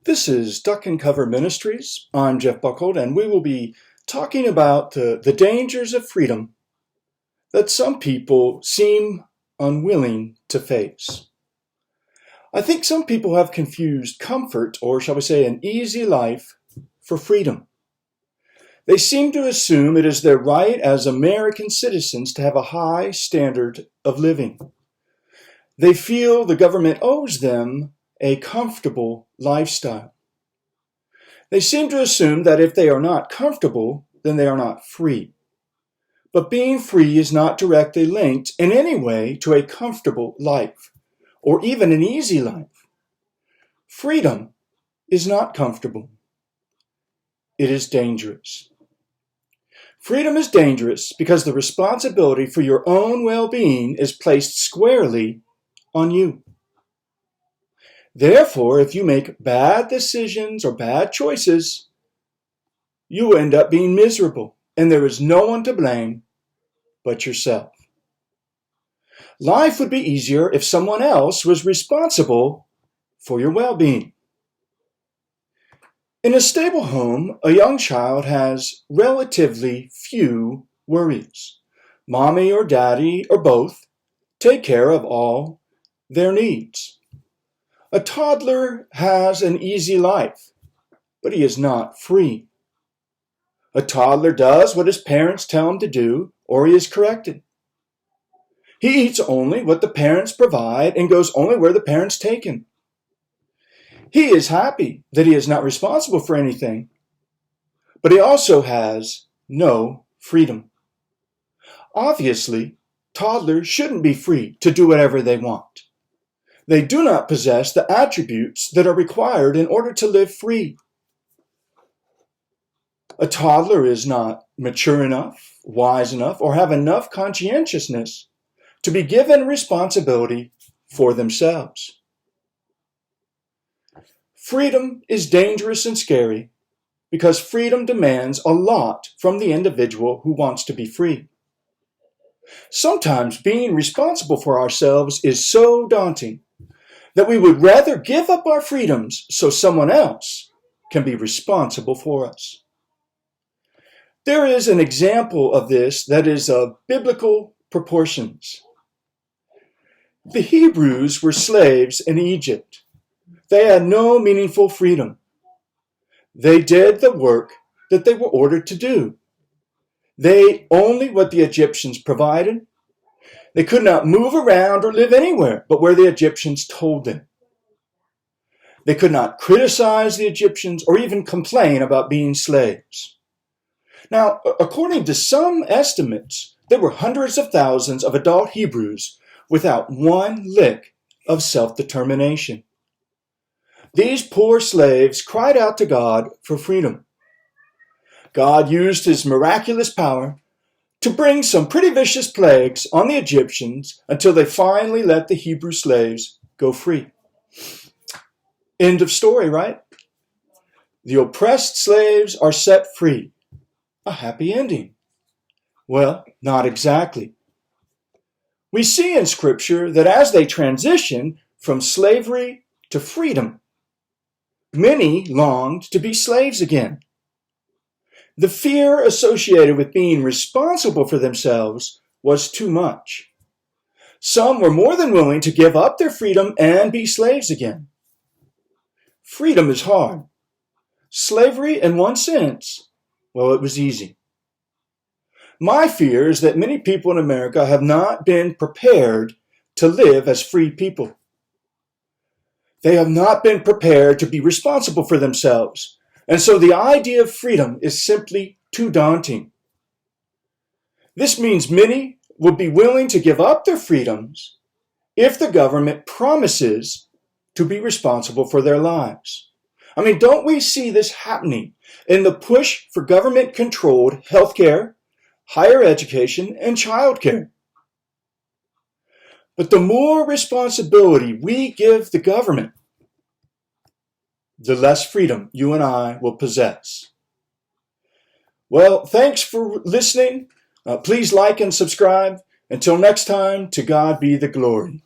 This is Duck and Cover Ministries. I'm Jeff Buckhold, and we will be talking about the dangers of freedom that some people seem unwilling to face. I think some people have confused comfort, or shall we say an easy life, for freedom. They seem to assume it is their right as American citizens to have a high standard of living. They feel the government owes them a comfortable lifestyle. They seem to assume that if they are not comfortable, then they are not free. But being free is not directly linked in any way to a comfortable life, or even an easy life. Freedom is not comfortable. It is dangerous. Freedom is dangerous because the responsibility for your own well-being is placed squarely on you. Therefore, if you make bad decisions or bad choices, you will end up being miserable, and there is no one to blame but yourself. Life would be easier if someone else was responsible for your well-being. In a stable home, a young child has relatively few worries. Mommy or daddy or both take care of all their needs. A toddler has an easy life, but he is not free. A toddler does what his parents tell him to do, or he is corrected. He eats only what the parents provide and goes only where the parents take him. He is happy that he is not responsible for anything, but he also has no freedom. Obviously, toddlers shouldn't be free to do whatever they want. They do not possess the attributes that are required in order to live free. A toddler is not mature enough, wise enough, or have enough conscientiousness to be given responsibility for themselves. Freedom is dangerous and scary because freedom demands a lot from the individual who wants to be free. Sometimes being responsible for ourselves is so daunting that we would rather give up our freedoms so someone else can be responsible for us. There is an example of this that is of biblical proportions. The Hebrews were slaves in Egypt. They had no meaningful freedom. They did the work that they were ordered to do. They ate only what the Egyptians provided. They could not move around or live anywhere but where the Egyptians told them. They could not criticize the Egyptians or even complain about being slaves. Now, according to some estimates, there were hundreds of thousands of adult Hebrews without one lick of self-determination. These poor slaves cried out to God for freedom. God used his miraculous power to bring some pretty vicious plagues on the Egyptians until they finally let the Hebrew slaves go free. End of story, right? The oppressed slaves are set free. A happy ending. Well, not exactly. We see in Scripture that as they transition from slavery to freedom, many longed to be slaves again. The fear associated with being responsible for themselves was too much. Some were more than willing to give up their freedom and be slaves again. Freedom is hard. Slavery, in one sense, well, it was easy. My fear is that many people in America have not been prepared to live as free people. They have not been prepared to be responsible for themselves. And so the idea of freedom is simply too daunting. This means many will be willing to give up their freedoms if the government promises to be responsible for their lives. I mean, don't we see this happening in the push for government-controlled healthcare, higher education, and childcare? But the more responsibility we give the government, the less freedom you and I will possess. Well, thanks for listening. Please like and subscribe. Until next time, to God be the glory.